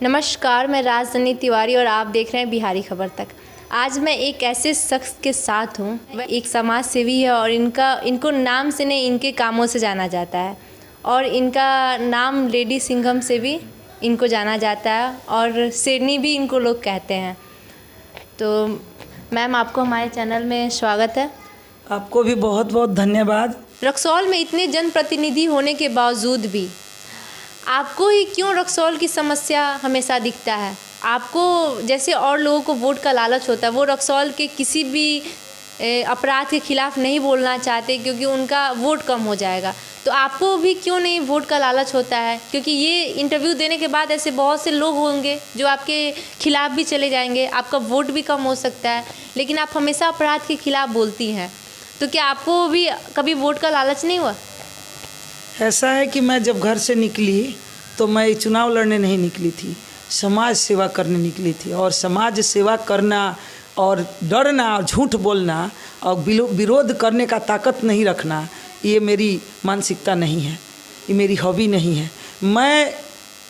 नमस्कार, मैं राजधानी तिवारी और आप देख रहे हैं बिहारी खबर तक। आज मैं एक ऐसे शख्स के साथ हूँ, वह एक समाज सेवी है और इनको नाम से नहीं इनके कामों से जाना जाता है। और इनका नाम लेडी सिंघम से भी इनको जाना जाता है और शेरनी भी इनको लोग कहते हैं। तो मैम, आपको हमारे चैनल में स्वागत है। आपको भी बहुत बहुत धन्यवाद। रक्सौल में इतने जनप्रतिनिधि होने के बावजूद भी आपको ही क्यों रक्सौल की समस्या हमेशा दिखता है? आपको जैसे और लोगों को वोट का लालच होता है, वो रक्सौल के किसी भी अपराध के खिलाफ नहीं बोलना चाहते क्योंकि उनका वोट कम हो जाएगा। तो आपको भी क्यों नहीं वोट का लालच होता है? क्योंकि ये इंटरव्यू देने के बाद ऐसे बहुत से लोग होंगे जो आपके खिलाफ भी चले जाएंगे, आपका वोट भी कम हो सकता है, लेकिन आप हमेशा अपराध के खिलाफ बोलती हैं। तो क्या आपको भी कभी वोट का लालच नहीं हुआ? ऐसा है कि मैं जब घर से निकली तो मैं चुनाव लड़ने नहीं निकली थी, समाज सेवा करने निकली थी। और समाज सेवा करना और डरना और झूठ बोलना और विरोध करने का ताकत नहीं रखना, ये मेरी मानसिकता नहीं है, ये मेरी हॉबी नहीं है। मैं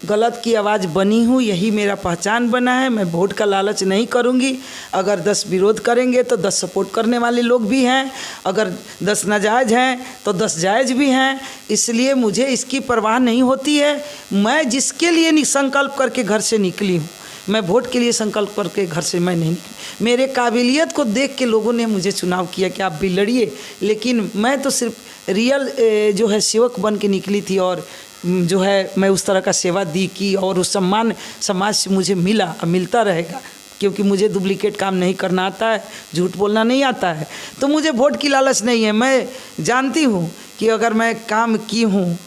गलत की आवाज़ बनी हूँ, यही मेरा पहचान बना है। मैं वोट का लालच नहीं करूँगी। अगर 10 विरोध करेंगे तो 10 सपोर्ट करने वाले लोग भी हैं, अगर 10 नाजायज़ हैं तो 10 जायज़ भी हैं। इसलिए मुझे इसकी परवाह नहीं होती है। मैं जिसके लिए संकल्प करके घर से निकली हूँ, मैं वोट के लिए संकल्प करके घर से मैं नहीं निकली। मेरे काबिलियत को देख के लोगों ने मुझे चुनाव किया कि आप भी लड़िए, लेकिन मैं तो सिर्फ रियल जो है सेवक बन के निकली थी। और जो है मैं उस तरह का सेवा दी की और उस सम्मान समाज से मुझे मिला और मिलता रहेगा, क्योंकि मुझे डुप्लीकेट काम नहीं करना आता है, झूठ बोलना नहीं आता है। तो मुझे वोट की लालच नहीं है। मैं जानती हूँ कि अगर मैं काम की हूँ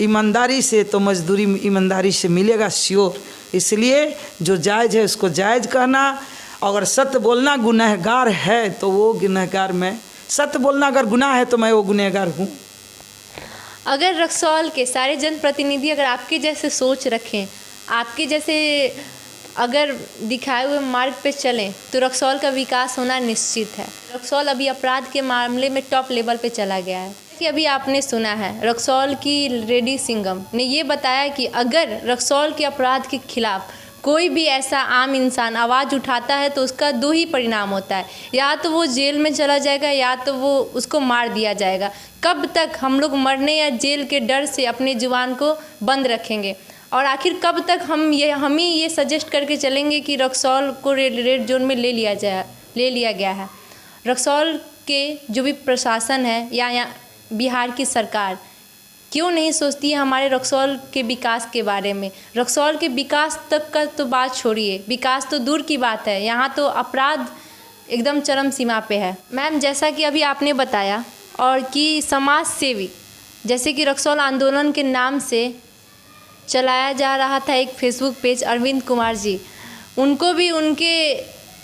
ईमानदारी से तो मजदूरी ईमानदारी से मिलेगा, श्योर। इसलिए जो जायज़ है उसको जायज़ कहना। अगर सत्य बोलना गुनहगार है तो वो गुनहगार मैं, सत्य बोलना अगर गुनाह है तो मैं वो गुनहगार हूँ। अगर रक्सौल के सारे जनप्रतिनिधि अगर आपके जैसे सोच रखें, आपके जैसे अगर दिखाए हुए मार्ग पे चलें, तो रक्सौल का विकास होना निश्चित है। रक्सौल अभी अपराध के मामले में टॉप लेवल पे चला गया है। कि अभी आपने सुना है रक्सौल की लेडी सिंघम ने ये बताया कि अगर रक्सौल के अपराध के खिलाफ कोई भी ऐसा आम इंसान आवाज़ उठाता है तो उसका 2 ही परिणाम होता है, या तो वो जेल में चला जाएगा या तो वो उसको मार दिया जाएगा। कब तक हम लोग मरने या जेल के डर से अपने जुबान को बंद रखेंगे? और आखिर कब तक हम ही ये सजेस्ट करके चलेंगे कि रक्सौल को रेड जोन में ले लिया गया है? रक्सौल के जो भी प्रशासन है या बिहार की सरकार क्यों नहीं सोचती है हमारे रक्सौल के विकास के बारे में? रक्सौल के विकास तक का तो बात छोड़िए, विकास तो दूर की बात है, यहाँ तो अपराध एकदम चरम सीमा पे है। मैम, जैसा कि अभी आपने बताया और कि समाज सेवी जैसे कि रक्सौल आंदोलन के नाम से चलाया जा रहा था एक फेसबुक पेज, अरविंद कुमार जी, उनको भी उनके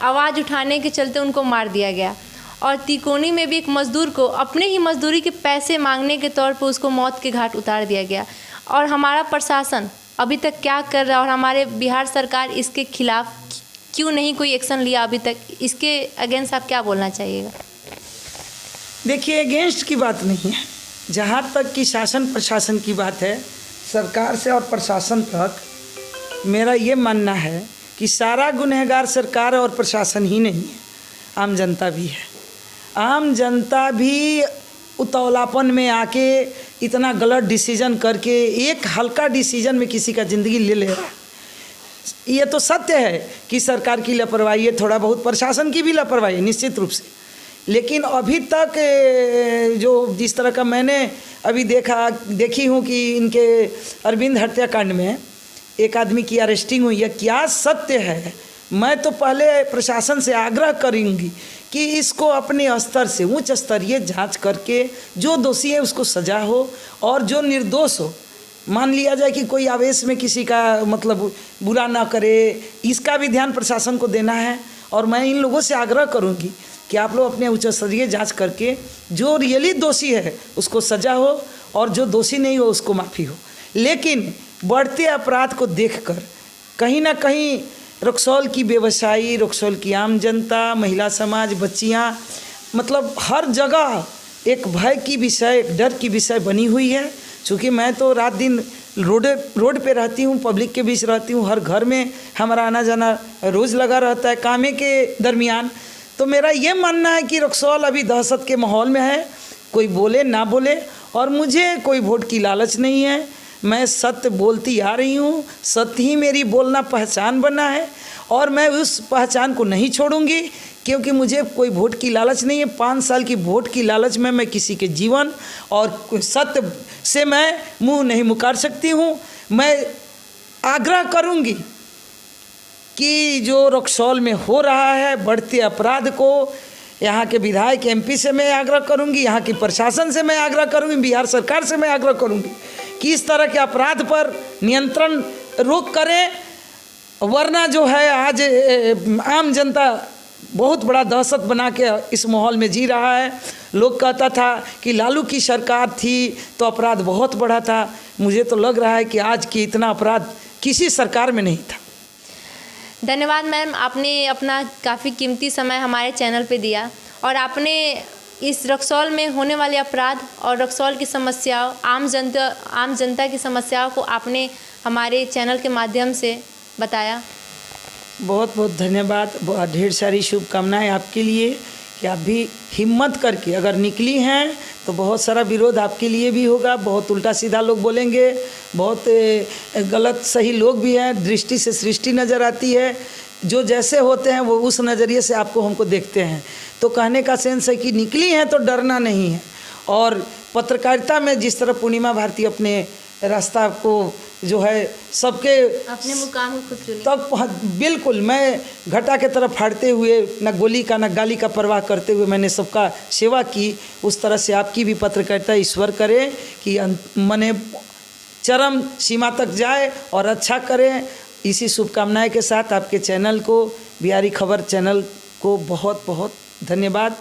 आवाज़ उठाने के चलते उनको मार दिया गया। और तिकोनी में भी एक मज़दूर को अपने ही मजदूरी के पैसे मांगने के तौर पर उसको मौत के घाट उतार दिया गया। और हमारा प्रशासन अभी तक क्या कर रहा है और हमारे बिहार सरकार इसके खिलाफ क्यों नहीं कोई एक्शन लिया अभी तक? इसके अगेंस्ट आप क्या बोलना चाहिएगा? देखिए, अगेंस्ट की बात नहीं है। जहाँ तक कि शासन प्रशासन की बात है, सरकार से और प्रशासन तक मेरा ये मानना है कि सारा गुनहगार सरकार और प्रशासन ही नहीं है, आम जनता भी है। आम जनता भी उतावलापन में आके इतना गलत डिसीजन करके एक हल्का डिसीजन में किसी का ज़िंदगी ले ले रहा है। ये तो सत्य है कि सरकार की लापरवाही है, थोड़ा बहुत प्रशासन की भी लापरवाही है निश्चित रूप से। लेकिन अभी तक जो जिस तरह का मैंने अभी देखी हूँ कि इनके अरविंद हत्याकांड में एक आदमी की अरेस्टिंग हुई है, क्या सत्य है? मैं तो पहले प्रशासन से आग्रह करूँगी कि इसको अपने स्तर से उच्च स्तरीय जांच करके जो दोषी है उसको सजा हो, और जो निर्दोष हो मान लिया जाए कि कोई आवेश में किसी का मतलब बुरा ना करे, इसका भी ध्यान प्रशासन को देना है। और मैं इन लोगों से आग्रह करूँगी कि आप लोग अपने उच्च स्तरीय जाँच करके जो रियली दोषी है उसको सजा हो और जो दोषी नहीं हो उसको माफ़ी हो। लेकिन बढ़ते अपराध को देखकर कहीं ना कहीं रक्सौल की व्यवसायी, रक्सौल की आम जनता, महिला समाज, बच्चियाँ, मतलब हर जगह एक भय की विषय, एक डर की विषय बनी हुई है। चूँकि मैं तो रात दिन रोड पे रहती हूँ, पब्लिक के बीच रहती हूँ, हर घर में हमारा आना जाना रोज़ लगा रहता है कामे के दरमियान। तो मेरा ये मानना है कि रक्सौल अभी दहशत के माहौल में है, कोई बोले ना बोले, और मुझे कोई वोट की लालच नहीं है। मैं सत्य बोलती आ रही हूँ, सत्य ही मेरी बोलना पहचान बना है और मैं उस पहचान को नहीं छोड़ूंगी, क्योंकि मुझे कोई वोट की लालच नहीं है। 5 साल की वोट की लालच में मैं किसी के जीवन और सत्य से मैं मुंह नहीं मुकार सकती हूँ। मैं आग्रह करूँगी कि जो रक्सौल में हो रहा है बढ़ते अपराध को, यहाँ के विधायक MP से मैं आग्रह करूँगी, यहाँ की प्रशासन से मैं आग्रह करूँगी, बिहार सरकार से मैं आग्रह करूँगी कि इस तरह के अपराध पर नियंत्रण रोक करें, वरना जो है आज आम जनता बहुत बड़ा दहशत बना के इस माहौल में जी रहा है। लोग कहता था कि लालू की सरकार थी तो अपराध बहुत बढ़ा था, मुझे तो लग रहा है कि आज की इतना अपराध किसी सरकार में नहीं था। धन्यवाद मैम, आपने अपना काफ़ी कीमती समय हमारे चैनल पे दिया और आपने इस रक्सौल में होने वाले अपराध और रक्सौल की समस्याओं, आम जनता की समस्याओं को आपने हमारे चैनल के माध्यम से बताया। बहुत बहुत धन्यवाद, बहुत ढेर सारी शुभकामनाएं आपके लिए कि आप भी हिम्मत करके अगर निकली हैं तो बहुत सारा विरोध आपके लिए भी होगा, बहुत उल्टा सीधा लोग बोलेंगे, बहुत गलत सही लोग भी हैं, दृष्टि से सृष्टि नज़र आती है, जो जैसे होते हैं वो उस नज़रिए से आपको हमको देखते हैं। तो कहने का सेंस है कि निकली हैं तो डरना नहीं है। और पत्रकारिता में जिस तरह पूर्णिमा भारती अपने रास्ता को जो है सबके अपने मुकाम को खुद चुनी, तब बिल्कुल मैं घटा के तरफ फाड़ते हुए न गोली का न गाली का परवाह करते हुए मैंने सबका सेवा की। उस तरह से आपकी भी पत्रकारिता ईश्वर करे कि मने चरम सीमा तक जाए और अच्छा करें। इसी शुभकामनाएं के साथ आपके चैनल को, बिहारी खबर चैनल को बहुत बहुत धन्यवाद।